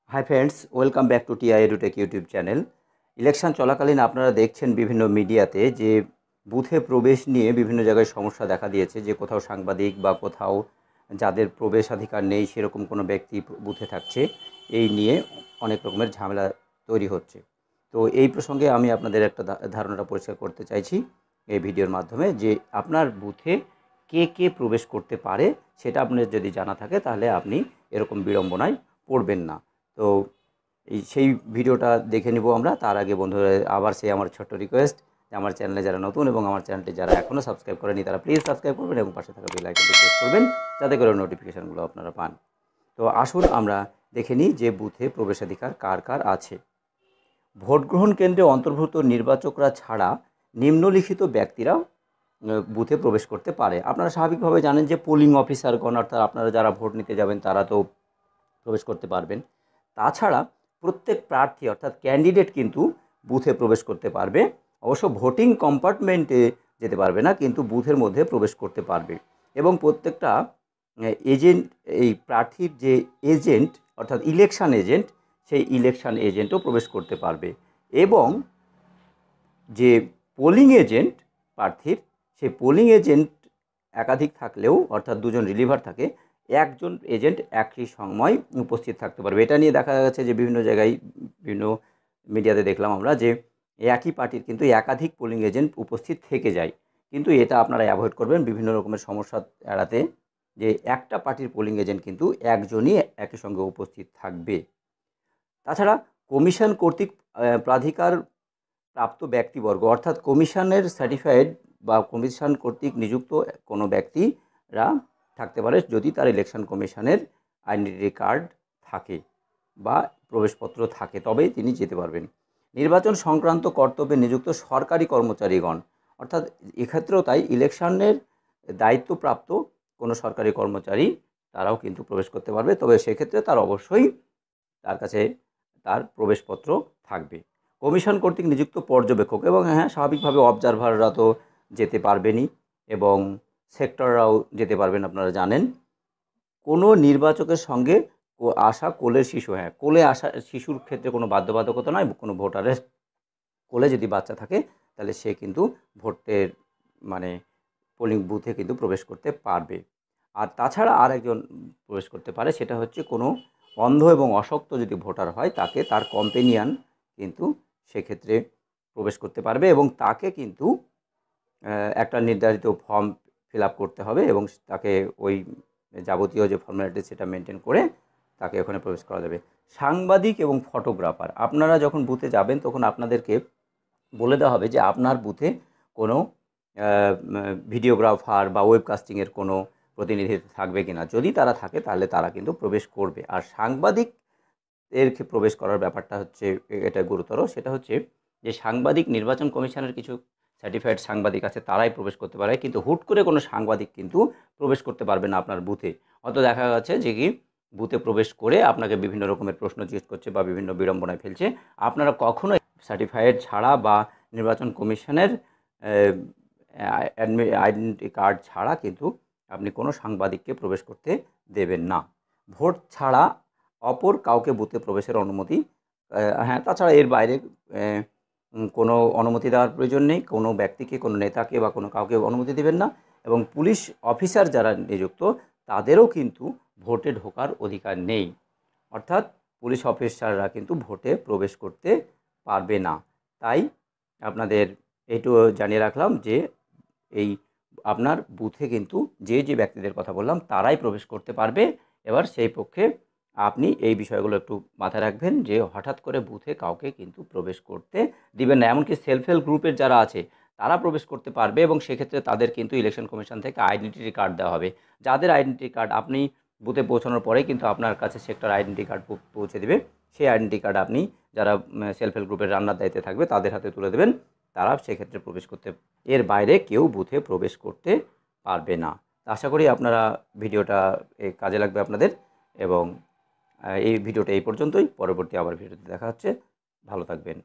High friends, welcome back to TI Edutech YouTube channel. Election চলাকালীন আপনারা দেখছেন বিভিন্ন মিডিয়াতে যে বুথে প্রবেশ নিয়ে বিভিন্ন জায়গায় সমস্যা দেখা দিয়েছে, যে কোথাও সাংবাদিক বা কোথাও যাদের প্রবেশাধিকার নেই সেরকম কোনো ব্যক্তি বুথে থাকছে, এই নিয়ে অনেক রকমের ঝামেলা তৈরি হচ্ছে। তো এই প্রসঙ্গে আমি আপনাদের একটা ধারণাটা পরিষ্কার করতে চাইছি এই ভিডিওর মাধ্যমে, যে আপনার বুথে কে কে প্রবেশ করতে পারে সেটা আপনার যদি জানা থাকে তাহলে আপনি এরকম বিড়ম্বনায় পড়বেন না। তো সেই ভিডিওটা দেখে নিব আমরা। তার আগে বন্ধুরা, আবার সেই আমার ছোট্ট রিকোয়েস্ট যে আমার চ্যানেলে যারা নতুন এবং আমার চ্যানেলটি যারা এখনও সাবস্ক্রাইব করেনি তারা প্লিজ সাবস্ক্রাইব করবেন এবং পাশে থাকা বেল আইকনটি প্রেস করবেন যাতে করে নোটিফিকেশানগুলো আপনারা পান। তো আসুন আমরা দেখে নিই যে বুথে প্রবেশাধিকার কার কার আছে। ভোট গ্রহণ কেন্দ্রে অন্তর্ভুক্ত নির্বাচকরা ছাড়া নিম্নলিখিত ব্যক্তিরা বুথে প্রবেশ করতে পারে। আপনারা স্বাভাবিকভাবে জানেন যে পোলিং অফিসারগণ, অর্থাৎ আপনারা যারা ভোট নিতে যাবেন তারা তো প্রবেশ করতে পারবেন। তাছাড়া প্রত্যেক প্রার্থী অর্থাৎ ক্যান্ডিডেট কিন্তু বুথে প্রবেশ করতে পারবে। অবশ্য ভোটিং কম্পার্টমেন্টে যেতে পারবে না, কিন্তু বুথের মধ্যে প্রবেশ করতে পারবে। এবং প্রত্যেকটা এজেন্ট, এই প্রার্থীর যে এজেন্ট অর্থাৎ ইলেকশন এজেন্ট, সেই ইলেকশন এজেন্টও প্রবেশ করতে পারবে। এবং যে পোলিং এজেন্ট প্রার্থীর, সেই পোলিং এজেন্ট একাধিক থাকলেও, অর্থাৎ দুজন রিলিভার থাকে, একজন এজেন্ট একই সময় উপস্থিত থাকতে পারবে। এটা নিয়ে দেখা গেছে যে বিভিন্ন জায়গায়, বিভিন্ন মিডিয়াতে দেখলাম আমরা যে একই পার্টির কিন্তু একাধিক পোলিং এজেন্ট উপস্থিত থেকে যায়। কিন্তু এটা আপনারা অ্যাভয়েড করবেন বিভিন্ন রকমের সমস্যা এড়াতে, যে একটা পার্টির পোলিং এজেন্ট কিন্তু একজনই একই সঙ্গে উপস্থিত থাকবে। তাছাড়া কমিশন কর্তৃক প্রাধিকার প্রাপ্ত ব্যক্তিবর্গ, অর্থাৎ কমিশনের সার্টিফাইড বা কমিশন কর্তৃক নিযুক্ত কোনো ব্যক্তিরা থাকতে পারে যদি তার ইলেকশন কমিশনের আইডেন্টি কার্ড থাকে বা প্রবেশপত্র থাকে, তবেই তিনি যেতে পারবেন। নির্বাচন সংক্রান্ত কর্তব্যে নিযুক্ত সরকারি কর্মচারীগণ, অর্থাৎ এক্ষেত্রেও তাই, ইলেকশনের দায়িত্বপ্রাপ্ত কোনো সরকারি কর্মচারী তারাও কিন্তু প্রবেশ করতে পারবে, তবে সেক্ষেত্রে তার অবশ্যই তার কাছে তার প্রবেশপত্র থাকবে। কমিশন কর্তৃক নিযুক্ত পর্যবেক্ষক, এবং হ্যাঁ, স্বাভাবিকভাবে অবজারভাররা তো যেতে পারবেনই এবং সেক্টররাও যেতে পারবেন। আপনারা জানেন কোনো নির্বাচকের সঙ্গে আসা কোলের শিশু, হ্যাঁ, কোলে আসা শিশুর ক্ষেত্রে কোনো বাধ্যবাধকতা নয়। কোনো ভোটারের কোলে যদি বাচ্চা থাকে তাহলে সে কিন্তু ভোটের মানে পোলিং বুথে কিন্তু প্রবেশ করতে পারবে। আর তাছাড়া আর একজন প্রবেশ করতে পারে, সেটা হচ্ছে কোনো অন্ধ এবং অশক্ত যদি ভোটার হয় তাকে তার কম্পেনিয়ান কিন্তু সেক্ষেত্রে প্রবেশ করতে পারবে, এবং তাকে কিন্তু একটা নির্ধারিত ফর্ম ফিল আপ করতে হবে এবং তাকে ওই যাবতীয় যে ফর্মালিটি সেটা মেনটেন করে তাকে ওখানে প্রবেশ করা যাবে। সাংবাদিক এবং ফটোগ্রাফার, আপনারা যখন বুথে যাবেন তখন আপনাদেরকে বলে দেওয়া হবে যে আপনার বুথে কোনো ভিডিওগ্রাফার বা ওয়েবকাস্টিংয়ের কোনো প্রতিনিধিত্ব থাকবে কিনা। যদি তারা থাকে তাহলে তারা কিন্তু প্রবেশ করবে। আর সাংবাদিক এর প্রবেশ করার ব্যাপারটা হচ্ছে এটা গুরুতর, সেটা হচ্ছে যে সাংবাদিক, নির্বাচন কমিশনের কিছু সার্টিফাইড সাংবাদিক আছে, তারাই প্রবেশ করতে পারে, কিন্তু হুট করে কোনো সাংবাদিক কিন্তু প্রবেশ করতে পারবে না আপনার বুথে। হয়তো দেখা যাচ্ছে যে কি বুথে প্রবেশ করে আপনাকে বিভিন্ন রকমের প্রশ্ন জিজ্ঞেস করছে বা বিভিন্ন বিড়ম্বনায় ফেলছে। আপনারা কখনোই সার্টিফাইড ছাড়া বা নির্বাচন কমিশনের আইডেন্টি কার্ড ছাড়া কিন্তু আপনি কোনো সাংবাদিককে প্রবেশ করতে দেবেন না। ভোট ছাড়া অপর কাউকে বুথে প্রবেশের অনুমতি, হ্যাঁ, তাছাড়া এর বাইরে কোনো অনুমতি দেওয়ার প্রয়োজন নেই। কোনো ব্যক্তিকে, কোনো নেতাকে বা কোনো কাউকে অনুমতি দেবেন না। এবং পুলিশ অফিসার যারা নিযুক্ত তাদেরও কিন্তু ভোটে ঢোকার অধিকার নেই, অর্থাৎ পুলিশ অফিসাররা কিন্তু ভোটে প্রবেশ করতে পারবে না। তাই আপনাদের এইটুকু জানিয়ে রাখলাম যে এই আপনার বুথে কিন্তু যে যে ব্যক্তিদের কথা বললাম তারাই প্রবেশ করতে পারবে। এবার সেই পক্ষে আপনি এই বিষয়গুলো একটু মাথায় রাখবেন যে হঠাৎ করে বুথে কাউকে কিন্তু প্রবেশ করতে দিবেন না। এমনকি সেলফ হেল্প গ্রুপের যারা আছে তারা প্রবেশ করতে পারবে, এবং সেক্ষেত্রে তাদের কিন্তু ইলেকশন কমিশন থেকে আইডেন্টিটি কার্ড দেওয়া হবে। যাদের আইডেন্টি কার্ড আপনি বুথে পৌঁছানোর পরেই কিন্তু আপনার কাছে সেক্টর আইডেন্টি কার্ড পৌঁছে দেবে। সেই আইডেন্টি কার্ড আপনি যারা সেলফ হেল্প গ্রুপের রান্নার দায়িত্বে থাকবে তাদের হাতে তুলে দেবেন, তারা সেক্ষেত্রে প্রবেশ করতে, এর বাইরে কেউ বুথে প্রবেশ করতে পারবে না। আশা করি আপনারা ভিডিওটা কাজে লাগবে আপনাদের, এবং এই ভিডিওটা এই পর্যন্তই। পরবর্তী আবার ভিডিওতে দেখা হচ্ছে। ভালো থাকবেন।